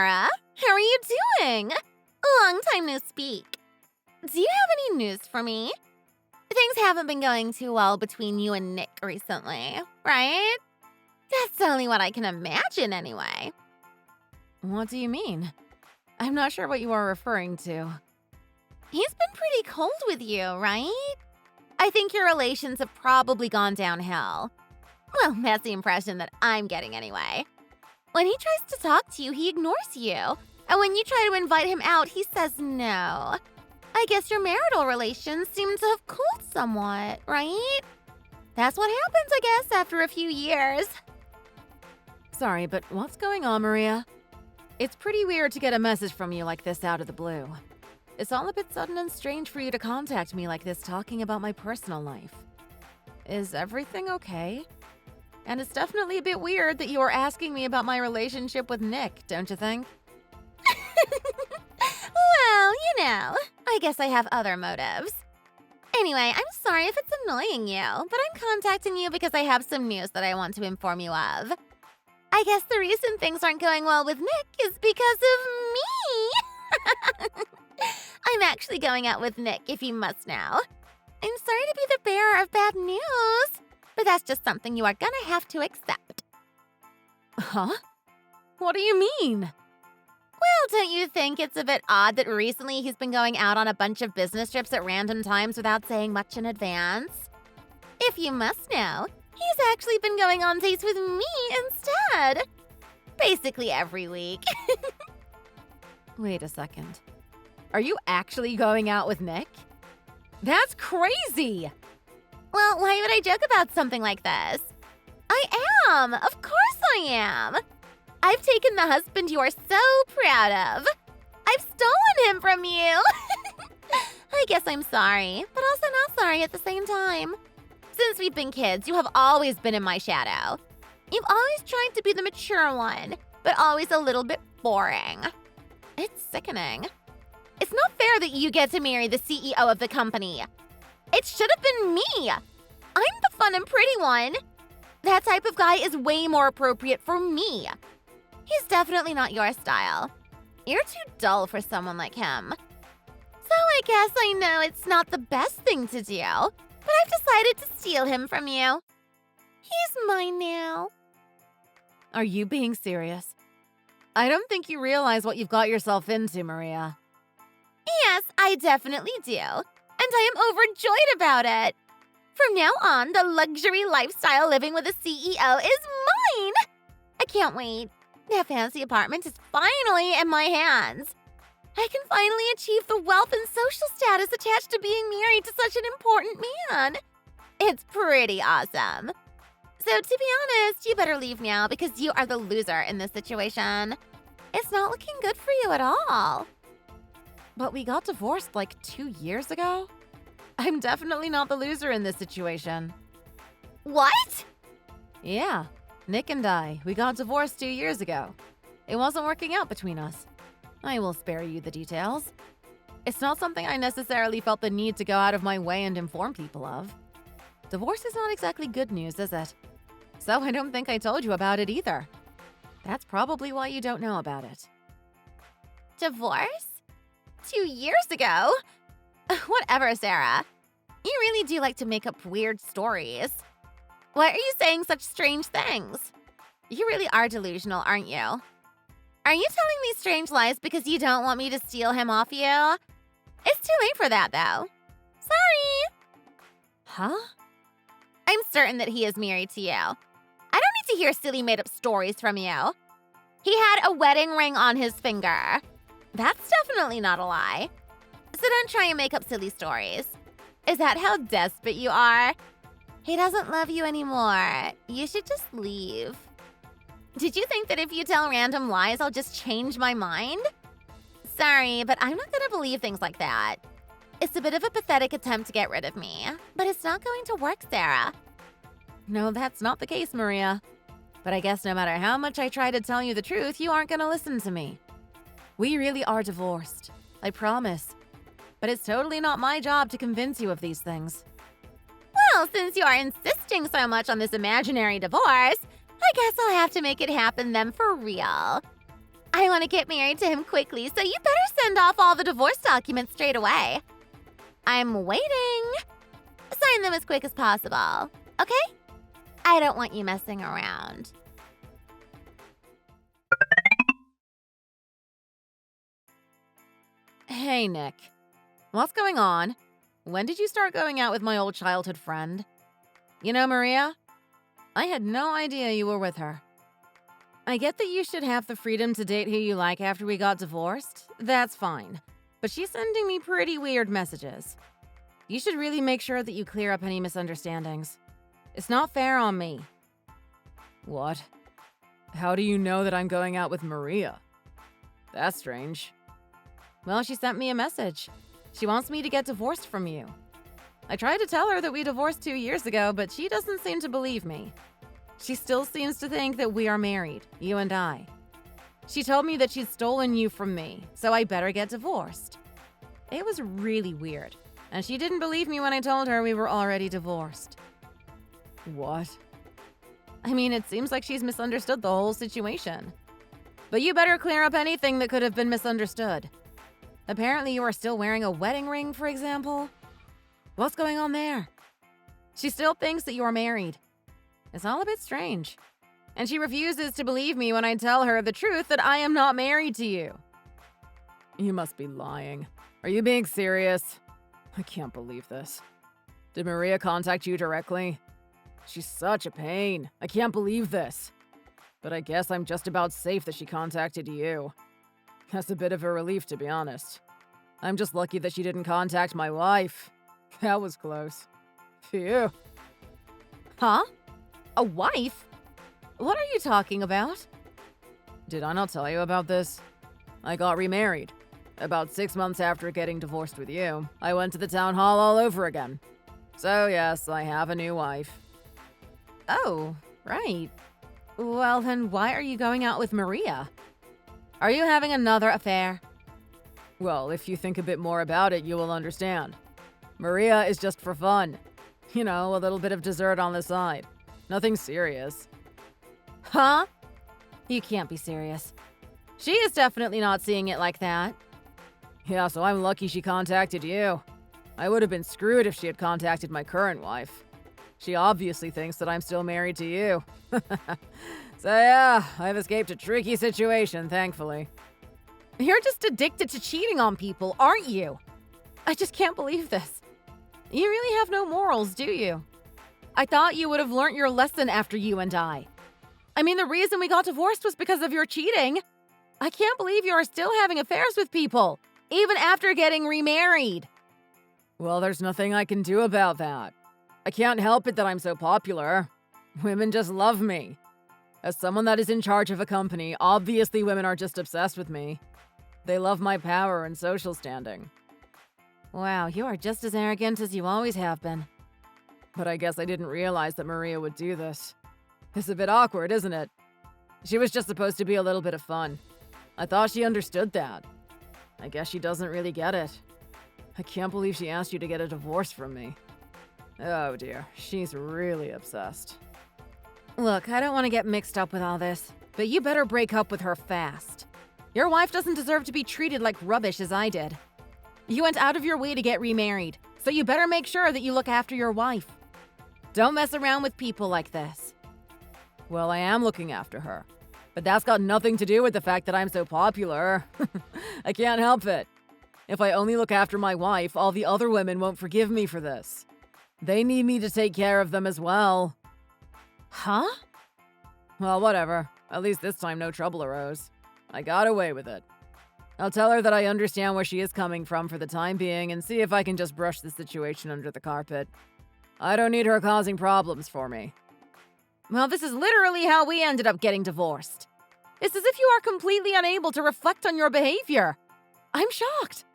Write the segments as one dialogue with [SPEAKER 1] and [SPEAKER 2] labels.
[SPEAKER 1] Sarah. How are you doing? Long time no speak. Do you have any news for me? Things haven't been going too well between you and Nick recently, right? That's only what I can imagine anyway.
[SPEAKER 2] What do you mean? I'm not sure what you are referring to.
[SPEAKER 1] He's been pretty cold with you, right? I think your relations have probably gone downhill. Well, that's the impression that I'm getting anyway. When he tries to talk to you, he ignores you. And when you try to invite him out, he says no. I guess your marital relations seem to have cooled somewhat, right? That's what happens, I guess, after a few years.
[SPEAKER 2] Sorry, but what's going on, Maria? It's pretty weird to get a message from you like this out of the blue. It's all a bit sudden and strange for you to contact me like this talking about my personal life. Is everything okay? And it's definitely a bit weird that you are asking me about my relationship with Nick, don't you think?
[SPEAKER 1] Well, I guess I have other motives. Anyway, I'm sorry if it's annoying you, but I'm contacting you because I have some news that I want to inform you of. I guess the reason things aren't going well with Nick is because of me. I'm actually going out with Nick, if you must know. I'm sorry to be the bearer of bad news, but that's just something you are gonna have to accept.
[SPEAKER 2] Huh? What do you mean?
[SPEAKER 1] Well, don't you think it's a bit odd that recently he's been going out on a bunch of business trips at random times without saying much in advance? If you must know, he's actually been going on dates with me instead. Basically every week.
[SPEAKER 2] Wait a second. Are you actually going out with Nick? That's crazy!
[SPEAKER 1] Well, why would I joke about something like this? I am! Of course I am! I've taken the husband you are so proud of. I've stolen him from you! I guess I'm sorry, but also not sorry at the same time. Since we've been kids, you have always been in my shadow. You've always tried to be the mature one, but always a little bit boring. It's sickening. It's not fair that you get to marry the CEO of the company. It should have been me. I'm the fun and pretty one. That type of guy is way more appropriate for me. He's definitely not your style. You're too dull for someone like him. So I guess I know it's not the best thing to do, but I've decided to steal him from you. He's mine now.
[SPEAKER 2] Are you being serious? I don't think you realize what you've got yourself into, Maria.
[SPEAKER 1] Yes, I definitely do. And I am overjoyed about it. From now on, the luxury lifestyle living with a CEO is mine. I can't wait. That fancy apartment is finally in my hands. I can finally achieve the wealth and social status attached to being married to such an important man. It's pretty awesome. So to be honest, you better leave now because you are the loser in this situation. It's not looking good for you at all.
[SPEAKER 2] But we got divorced like 2 years ago? I'm definitely not the loser in this situation.
[SPEAKER 1] What?
[SPEAKER 2] Yeah, Nick and we got divorced 2 years ago. It wasn't working out between us. I will spare you the details. It's not something I necessarily felt the need to go out of my way and inform people of. Divorce is not exactly good news, is it? So I don't think I told you about it either. That's probably why you don't know about it.
[SPEAKER 1] Divorce? 2 years ago? Whatever, Sarah. You really do like to make up weird stories. Why are you saying such strange things? You really are delusional, aren't you? Are you telling me strange lies because you don't want me to steal him off you? It's too late for that, though. Sorry.
[SPEAKER 2] Huh?
[SPEAKER 1] I'm certain that he is married to you. I don't need to hear silly made-up stories from you. He had a wedding ring on his finger. That's definitely not a lie. So don't try and make up silly stories. Is that how desperate you are? He doesn't love you anymore. You should just leave. Did you think that if you tell random lies, I'll just change my mind? Sorry, but I'm not gonna believe things like that. It's a bit of a pathetic attempt to get rid of me, but it's not going to work, Sarah.
[SPEAKER 2] No, that's not the case, Maria. But I guess no matter how much I try to tell you the truth, you aren't gonna listen to me. We really are divorced. I promise. But it's totally not my job to convince you of these things.
[SPEAKER 1] Well, since you are insisting so much on this imaginary divorce, I guess I'll have to make it happen then for real. I want to get married to him quickly, so you better send off all the divorce documents straight away. I'm waiting. Sign them as quick as possible, okay? I don't want you messing around.
[SPEAKER 2] Hey, Nick. What's going on? When did you start going out with my old childhood friend? You know, Maria, I had no idea you were with her. I get that you should have the freedom to date who you like after we got divorced. That's fine. But she's sending me pretty weird messages. You should really make sure that you clear up any misunderstandings. It's not fair on me. What? How do you know that I'm going out with Maria? That's strange. Well, she sent me a message. She wants me to get divorced from you. I tried to tell her that we divorced 2 years ago, but she doesn't seem to believe me. She still seems to think that we are married, you and I. She told me that she'd stolen you from me, so I better get divorced. It was really weird, and she didn't believe me when I told her we were already divorced. What? I mean, it seems like she's misunderstood the whole situation. But you better clear up anything that could have been misunderstood. Apparently you are still wearing a wedding ring, for example. What's going on there? She still thinks that you are married. It's all a bit strange. And she refuses to believe me when I tell her the truth that I am not married to you. You must be lying. Are you being serious? I can't believe this. Did Maria contact you directly? She's such a pain. I can't believe this. But I guess I'm just about safe that she contacted you. That's a bit of a relief, to be honest. I'm just lucky that she didn't contact my wife. That was close. Phew. Huh? A wife? What are you talking about? Did I not tell you about this? I got remarried. About 6 months after getting divorced with you, I went to the town hall all over again. So yes, I have a new wife. Oh, right. Well, then why are you going out with Maria? Are you having another affair? Well, if you think a bit more about it, you will understand. Maria is just for fun. You know, a little bit of dessert on the side. Nothing serious. Huh? You can't be serious. She is definitely not seeing it like that. Yeah, so I'm lucky she contacted you. I would have been screwed if she had contacted my current wife. She obviously thinks that I'm still married to you. So yeah, I've escaped a tricky situation, thankfully. You're just addicted to cheating on people, aren't you? I just can't believe this. You really have no morals, do you? I thought you would have learnt your lesson after you and I. I mean, the reason we got divorced was because of your cheating. I can't believe you are still having affairs with people, even after getting remarried. Well, there's nothing I can do about that. I can't help it that I'm so popular. Women just love me. As someone that is in charge of a company, obviously women are just obsessed with me. They love my power and social standing. Wow, you are just as arrogant as you always have been. But I guess I didn't realize that Maria would do this. It's a bit awkward, isn't it? She was just supposed to be a little bit of fun. I thought she understood that. I guess she doesn't really get it. I can't believe she asked you to get a divorce from me. Oh dear, she's really obsessed. Look, I don't want to get mixed up with all this, but you better break up with her fast. Your wife doesn't deserve to be treated like rubbish as I did. You went out of your way to get remarried, so you better make sure that you look after your wife. Don't mess around with people like this. Well, I am looking after her, but that's got nothing to do with the fact that I'm so popular. I can't help it. If I only look after my wife, all the other women won't forgive me for this. They need me to take care of them as well. Huh? Well, whatever. At least this time no trouble arose. I got away with it. I'll tell her that I understand where she is coming from for the time being and see if I can just brush the situation under the carpet. I don't need her causing problems for me. Well, this is literally how we ended up getting divorced. It's as if you are completely unable to reflect on your behavior. I'm shocked.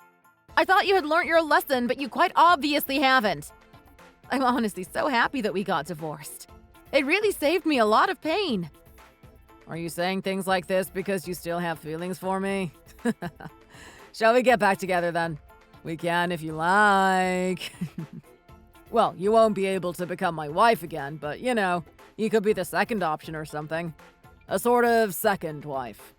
[SPEAKER 2] I thought you had learnt your lesson, but you quite obviously haven't. I'm honestly so happy that we got divorced. It really saved me a lot of pain. Are you saying things like this because you still have feelings for me? Shall we get back together then? We can if you like. Well, you won't be able to become my wife again, but you know, you could be the second option or something. A sort of second wife.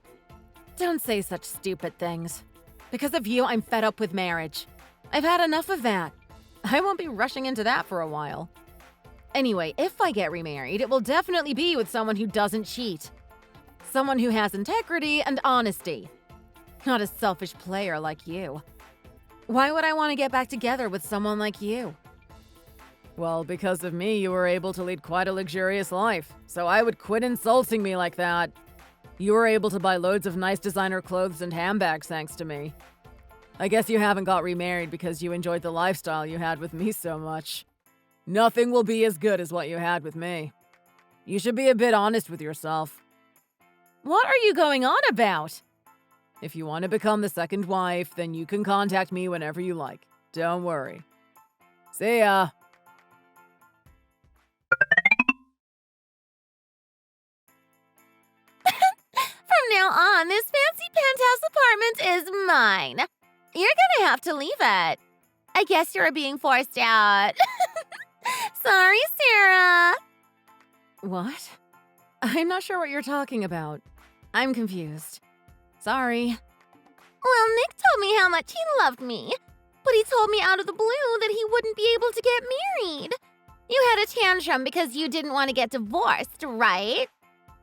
[SPEAKER 2] Don't say such stupid things. Because of you, I'm fed up with marriage. I've had enough of that. I won't be rushing into that for a while. Anyway, if I get remarried, it will definitely be with someone who doesn't cheat. Someone who has integrity and honesty. Not a selfish player like you. Why would I want to get back together with someone like you? Well, because of me, you were able to lead quite a luxurious life, so I would quit insulting me like that. You were able to buy loads of nice designer clothes and handbags thanks to me. I guess you haven't got remarried because you enjoyed the lifestyle you had with me so much. Nothing will be as good as what you had with me. You should be a bit honest with yourself. What are you going on about? If you want to become the second wife, then you can contact me whenever you like. Don't worry. See ya.
[SPEAKER 1] From now on, this fancy penthouse apartment is mine. You're gonna have to leave it. I guess you're being forced out. Sorry, Sarah.
[SPEAKER 2] What? I'm not sure what you're talking about. I'm confused. Sorry.
[SPEAKER 1] Well, Nick told me how much he loved me, but he told me out of the blue that he wouldn't be able to get married. You had a tantrum because you didn't want to get divorced, right?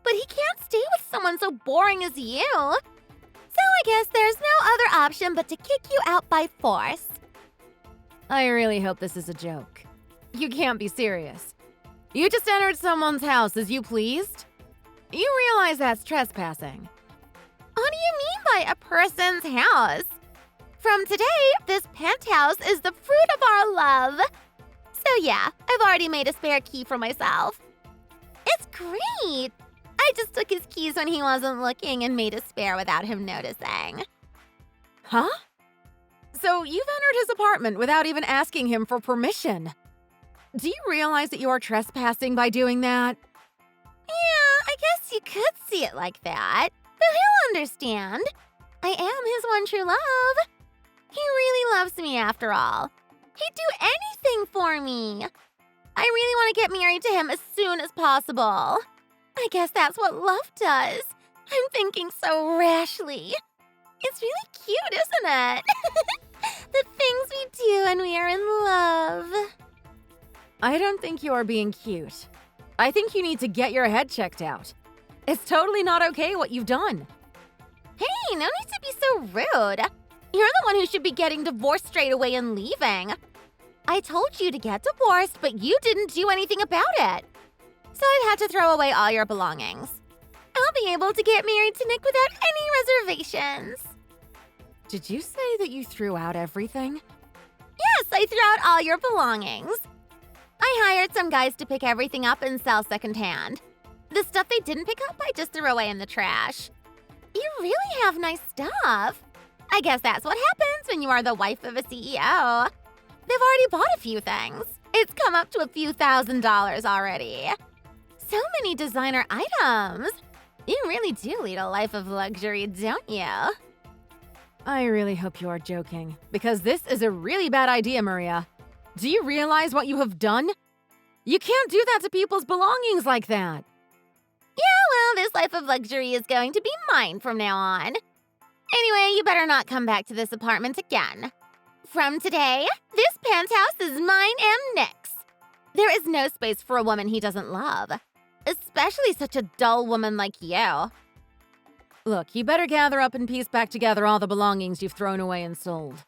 [SPEAKER 1] But he can't stay with someone so boring as you. So I guess there's no other option but to kick you out by force.
[SPEAKER 2] I really hope this is a joke. You can't be serious. You just entered someone's house as you pleased? You realize that's trespassing.
[SPEAKER 1] What do you mean by a person's house? From today, this penthouse is the fruit of our love. So yeah, I've already made a spare key for myself. It's great. I just took his keys when he wasn't looking and made a spare without him noticing.
[SPEAKER 2] Huh? So you've entered his apartment without even asking him for permission. Do you realize that you are trespassing by doing that?
[SPEAKER 1] Yeah, I guess you could see it like that. But he'll understand. I am his one true love. He really loves me after all. He'd do anything for me. I really want to get married to him as soon as possible. I guess that's what love does. I'm thinking so rashly. It's really cute, isn't it? The things we do when we are in love.
[SPEAKER 2] I don't think you are being cute. I think you need to get your head checked out. It's totally not okay what you've done.
[SPEAKER 1] Hey, no need to be so rude. You're the one who should be getting divorced straight away and leaving. I told you to get divorced, but you didn't do anything about it. So I've had to throw away all your belongings. I'll be able to get married to Nick without any reservations.
[SPEAKER 2] Did you say that you threw out everything?
[SPEAKER 1] Yes, I threw out all your belongings. I hired some guys to pick everything up and sell secondhand. The stuff they didn't pick up, I just threw away in the trash. You really have nice stuff. I guess that's what happens when you are the wife of a CEO. They've already bought a few things. It's come up to a few $1,000s already. So many designer items. You really do lead a life of luxury, don't you?
[SPEAKER 2] I really hope you are joking, because this is a really bad idea, Maria. Do you realize what you have done? You can't do that to people's belongings like that.
[SPEAKER 1] Yeah, well, this life of luxury is going to be mine from now on. Anyway, you better not come back to this apartment again. From today, this penthouse is mine and Nick's. There is no space for a woman he doesn't love, especially such a dull woman like you.
[SPEAKER 2] Look, you better gather up and piece back together all the belongings you've thrown away and sold.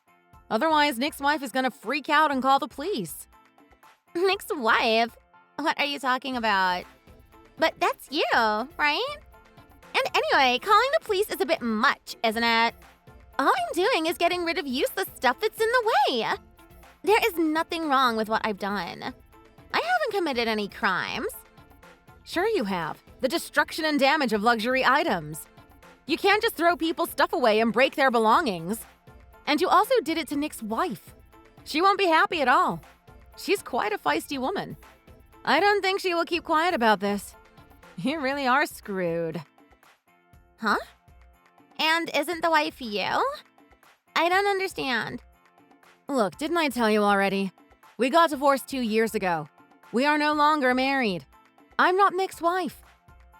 [SPEAKER 2] Otherwise, Nick's wife is gonna freak out and call the police.
[SPEAKER 1] Nick's wife? What are you talking about? But that's you, right? And anyway, calling the police is a bit much, isn't it? All I'm doing is getting rid of useless stuff that's in the way. There is nothing wrong with what I've done. I haven't committed any crimes.
[SPEAKER 2] Sure you have. The destruction and damage of luxury items. You can't just throw people's stuff away and break their belongings. And you also did it to Nick's wife. She won't be happy at all. She's quite a feisty woman. I don't think she will keep quiet about this. You really are screwed.
[SPEAKER 1] Huh? And isn't the wife you? I don't understand.
[SPEAKER 2] Look, didn't I tell you already? We got divorced 2 years ago. We are no longer married. I'm not Nick's wife.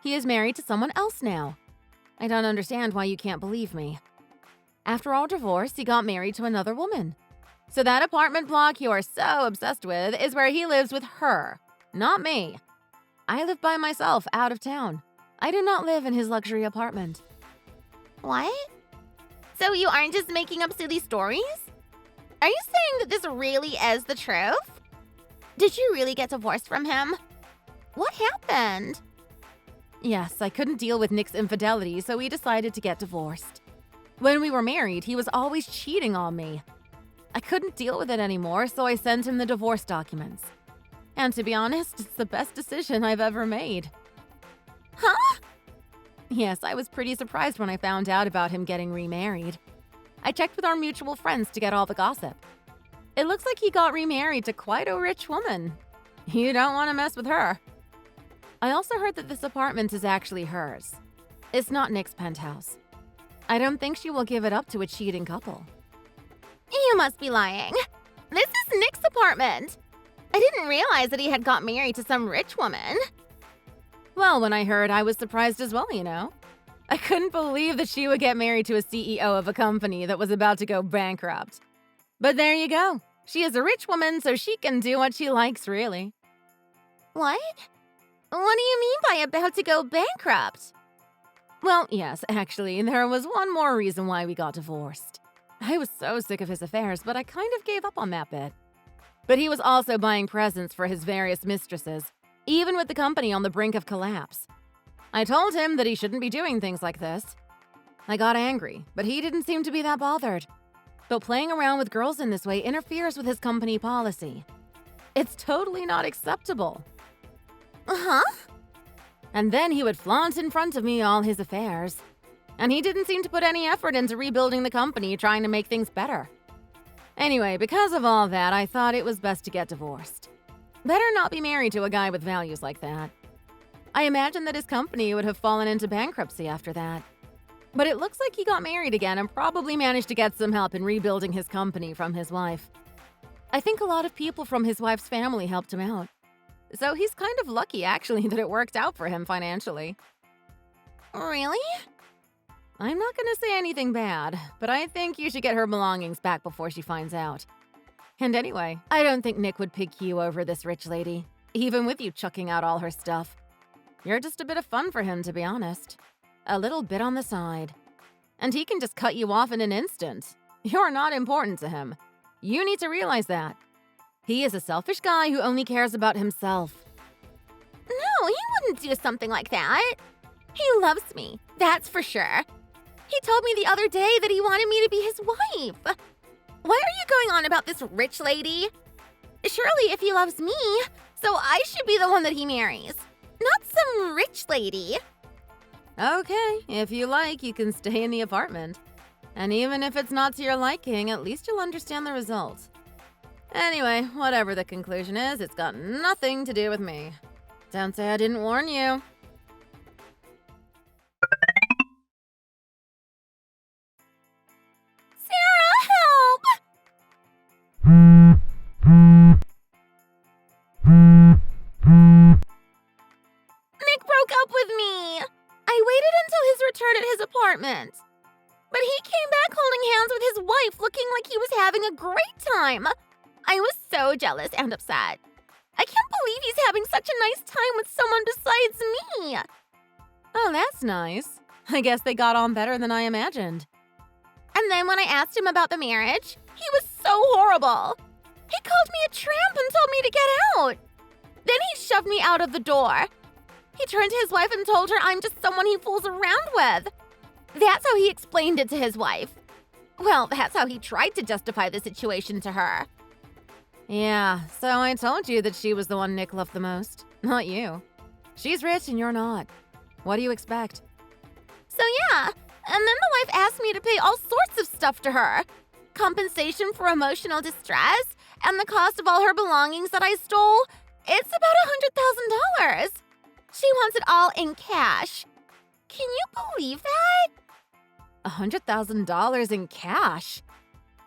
[SPEAKER 2] He is married to someone else now. I don't understand why you can't believe me. After our divorce, he got married to another woman. So that apartment block you are so obsessed with is where he lives with her, not me. I live by myself out of town. I do not live in his luxury apartment.
[SPEAKER 1] What? So you aren't just making up silly stories? Are you saying that this really is the truth? Did you really get divorced from him? What happened?
[SPEAKER 2] Yes, I couldn't deal with Nick's infidelity, so we decided to get divorced. When we were married, he was always cheating on me. I couldn't deal with it anymore, so I sent him the divorce documents. And to be honest, it's the best decision I've ever made.
[SPEAKER 1] Huh?
[SPEAKER 2] Yes, I was pretty surprised when I found out about him getting remarried. I checked with our mutual friends to get all the gossip. It looks like he got remarried to quite a rich woman. You don't want to mess with her. I also heard that this apartment is actually hers. It's not Nick's penthouse. I don't think she will give it up to a cheating couple.
[SPEAKER 1] You must be lying. This is Nick's apartment. I didn't realize that he had got married to some rich woman.
[SPEAKER 2] Well, when I heard, I was surprised as well, you know. I couldn't believe that she would get married to a CEO of a company that was about to go bankrupt. But there you go. She is a rich woman, so she can do what she likes, really.
[SPEAKER 1] What? What do you mean by about to go bankrupt?
[SPEAKER 2] Well, yes, actually, there was one more reason why we got divorced. I was so sick of his affairs, but I kind of gave up on that bit. But he was also buying presents for his various mistresses, even with the company on the brink of collapse. I told him that he shouldn't be doing things like this. I got angry, but he didn't seem to be that bothered. But playing around with girls in this way interferes with his company policy. It's totally not acceptable.
[SPEAKER 1] Huh?
[SPEAKER 2] And then he would flaunt in front of me all his affairs. And he didn't seem to put any effort into rebuilding the company, trying to make things better. Anyway, because of all that, I thought it was best to get divorced. Better not be married to a guy with values like that. I imagine that his company would have fallen into bankruptcy after that. But it looks like he got married again and probably managed to get some help in rebuilding his company from his wife. I think a lot of people from his wife's family helped him out. So he's kind of lucky, actually, that it worked out for him financially.
[SPEAKER 1] Really?
[SPEAKER 2] I'm not going to say anything bad, but I think you should get her belongings back before she finds out. And anyway, I don't think Nick would pick you over this rich lady, even with you chucking out all her stuff. You're just a bit of fun for him, to be honest. A little bit on the side. And he can just cut you off in an instant. You're not important to him. You need to realize that. He is a selfish guy who only cares about himself.
[SPEAKER 1] No, he wouldn't do something like that. He loves me, that's for sure. He told me the other day that he wanted me to be his wife. Why are you going on about this rich lady? Surely if he loves me, so I should be the one that he marries, not some rich lady.
[SPEAKER 2] Okay, if you like, you can stay in the apartment. And even if it's not to your liking, at least you'll understand the results. Anyway, whatever the conclusion is, it's got nothing to do with me. Don't say I didn't warn you.
[SPEAKER 1] Sarah, help! Nick broke up with me. I waited until his return at his apartment. But he came back holding hands with his wife, looking like he was having a great time. I was so jealous and upset. I can't believe he's having such a nice time with someone besides me.
[SPEAKER 2] Oh, that's nice. I guess they got on better than I imagined.
[SPEAKER 1] And then when I asked him about the marriage, he was so horrible. He called me a tramp and told me to get out. Then he shoved me out of the door. He turned to his wife and told her I'm just someone he fools around with. That's how he explained it to his wife. Well, that's how he tried to justify the situation to her.
[SPEAKER 2] Yeah, so I told you that she was the one Nick loved the most, not you. She's rich and you're not. What do you expect?
[SPEAKER 1] So yeah, and then the wife asked me to pay all sorts of stuff to her. Compensation for emotional distress and the cost of all her belongings that I stole. It's about $100,000. She wants it all in cash. Can you believe that?
[SPEAKER 2] $100,000 in cash?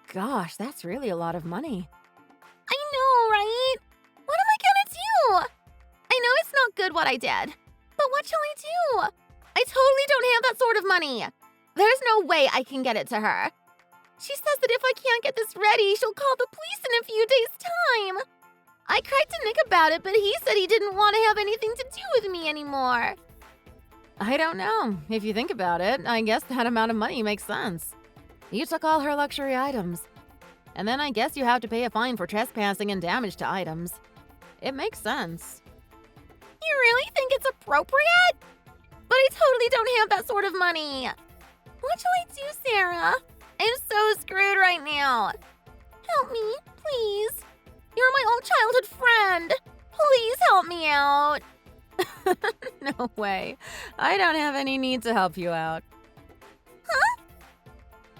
[SPEAKER 2] Gosh, that's really a lot of money.
[SPEAKER 1] I know, right? What am I gonna do? I know it's not good what I did, but what shall I do? I totally don't have that sort of money. There's no way I can get it to her. She says that if I can't get this ready, she'll call the police in a few days' time. I cried to Nick about it, but he said he didn't want to have anything to do with me anymore.
[SPEAKER 2] I don't know. If you think about it, I guess that amount of money makes sense. You took all her luxury items. And then I guess you have to pay a fine for trespassing and damage to items. It makes sense.
[SPEAKER 1] You really think it's appropriate? But I totally don't have that sort of money. What shall I do, Sarah? I'm so screwed right now. Help me, please. You're my old childhood friend. Please help me out.
[SPEAKER 2] No way. I don't have any need to help you out.
[SPEAKER 1] Huh?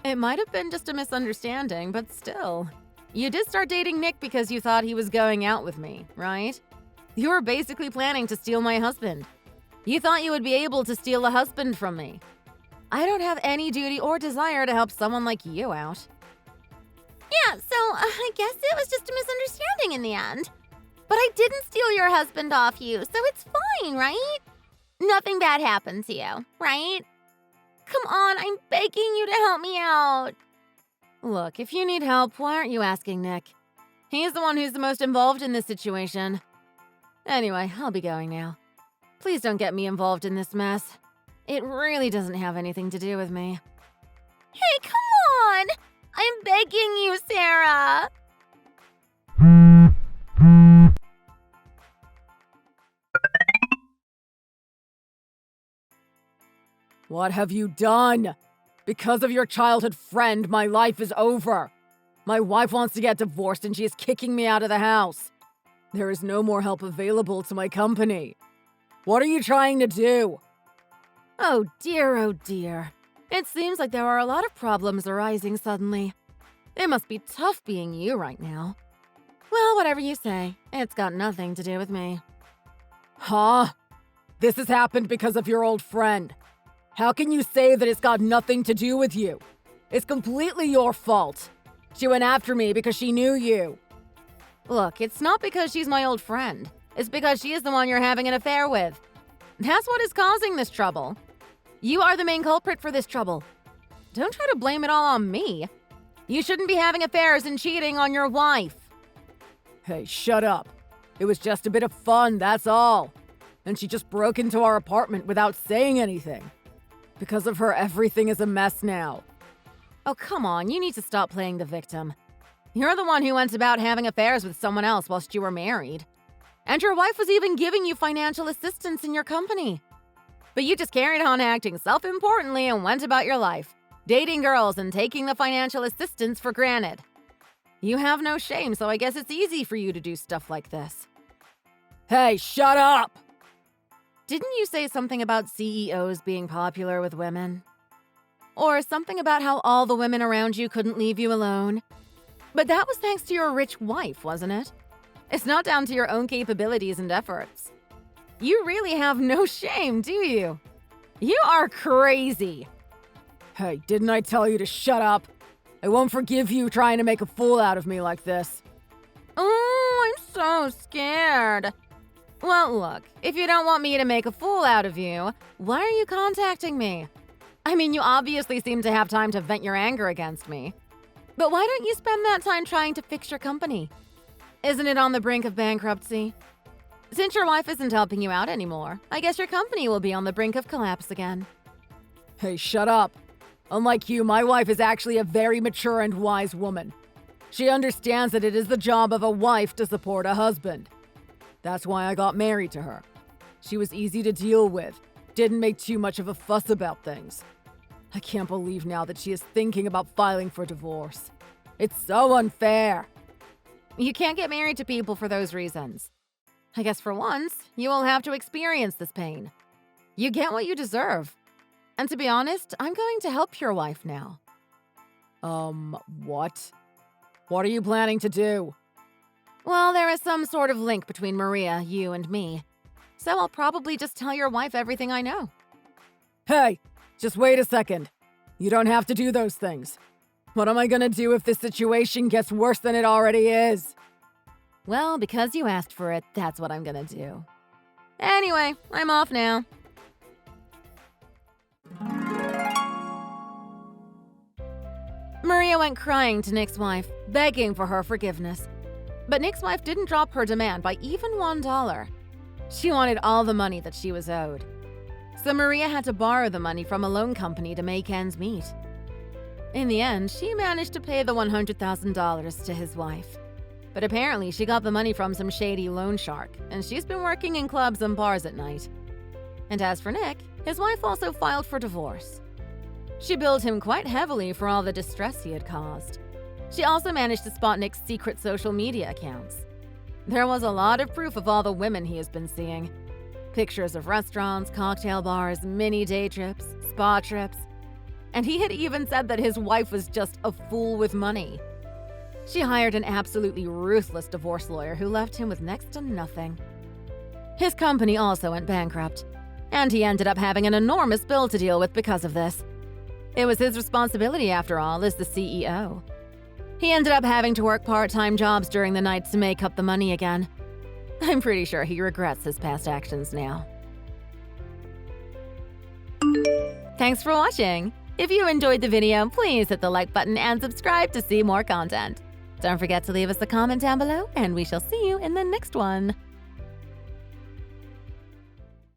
[SPEAKER 2] It might have been just a misunderstanding, but still. You did start dating Nick because you thought he was going out with me, right? You were basically planning to steal my husband. You thought you would be able to steal a husband from me. I don't have any duty or desire to help someone like you out.
[SPEAKER 1] Yeah, so I guess it was just a misunderstanding in the end. But I didn't steal your husband off you, so it's fine, right? Nothing bad happened to you, right? Come on, I'm begging you to help me out.
[SPEAKER 2] Look, if you need help, why aren't you asking Nick? He's the one who's the most involved in this situation. Anyway, I'll be going now. Please don't get me involved in this mess. It really doesn't have anything to do with me.
[SPEAKER 1] Hey, come on! I'm begging you, Sarah!
[SPEAKER 3] What have you done? Because of your childhood friend, my life is over. My wife wants to get divorced and she is kicking me out of the house. There is no more help available to my company. What are you trying to do?
[SPEAKER 2] Oh dear. It seems like there are a lot of problems arising suddenly. It must be tough being you right now. Well, whatever you say, it's got nothing to do with me.
[SPEAKER 3] Huh? This has happened because of your old friend. How can you say that it's got nothing to do with you? It's completely your fault. She went after me because she knew you.
[SPEAKER 2] Look, it's not because she's my old friend. It's because she is the one you're having an affair with. That's what is causing this trouble. You are the main culprit for this trouble. Don't try to blame it all on me. You shouldn't be having affairs and cheating on your wife.
[SPEAKER 3] Hey, shut up. It was just a bit of fun, that's all. And she just broke into our apartment without saying anything. Because of her, everything is a mess now.
[SPEAKER 2] Oh, come on, you need to stop playing the victim. You're the one who went about having affairs with someone else whilst you were married. And your wife was even giving you financial assistance in your company. But you just carried on acting self-importantly and went about your life, dating girls and taking the financial assistance for granted. You have no shame, so I guess it's easy for you to do stuff like this.
[SPEAKER 3] Hey, shut up!
[SPEAKER 2] Didn't you say something about CEOs being popular with women? Or something about how all the women around you couldn't leave you alone? But that was thanks to your rich wife, wasn't it? It's not down to your own capabilities and efforts. You really have no shame, do you? You are crazy.
[SPEAKER 3] Hey, didn't I tell you to shut up? I won't forgive you trying to make a fool out of me like this.
[SPEAKER 2] Oh, I'm so scared. Well, look, if you don't want me to make a fool out of you, why are you contacting me? I mean, you obviously seem to have time to vent your anger against me. But why don't you spend that time trying to fix your company? Isn't it on the brink of bankruptcy? Since your wife isn't helping you out anymore, I guess your company will be on the brink of collapse again.
[SPEAKER 3] Hey, shut up. Unlike you, my wife is actually a very mature and wise woman. She understands that it is the job of a wife to support a husband. That's why I got married to her. She was easy to deal with, didn't make too much of a fuss about things. I can't believe now that she is thinking about filing for divorce. It's so unfair.
[SPEAKER 2] You can't get married to people for those reasons. I guess for once, you will have to experience this pain. You get what you deserve. And to be honest, I'm going to help your wife now.
[SPEAKER 3] What? What are you planning to do?
[SPEAKER 2] Well, there is some sort of link between Maria, you, and me. So I'll probably just tell your wife everything I know.
[SPEAKER 3] Hey, just wait a second. You don't have to do those things. What am I gonna do if this situation gets worse than it already is?
[SPEAKER 2] Well, because you asked for it, that's what I'm gonna do. Anyway, I'm off now. Maria went crying to Nick's wife, begging for her forgiveness. But Nick's wife didn't drop her demand by even $1. She wanted all the money that she was owed. So Maria had to borrow the money from a loan company to make ends meet. In the end, she managed to pay the $100,000 to his wife. But apparently she got the money from some shady loan shark, and she's been working in clubs and bars at night. And as for Nick, his wife also filed for divorce. She billed him quite heavily for all the distress he had caused. She also managed to spot Nick's secret social media accounts. There was a lot of proof of all the women he has been seeing. Pictures of restaurants, cocktail bars, mini day trips, spa trips. And he had even said that his wife was just a fool with money. She hired an absolutely ruthless divorce lawyer who left him with next to nothing. His company also went bankrupt, and he ended up having an enormous bill to deal with because of this. It was his responsibility, after all, as the CEO. He ended up having to work part-time jobs during the night to make up the money again. I'm pretty sure he regrets his past actions now. Thanks for watching! If you enjoyed the video, please hit the like button and subscribe to see more content. Don't forget to leave us a comment down below, and we shall see you in the next one.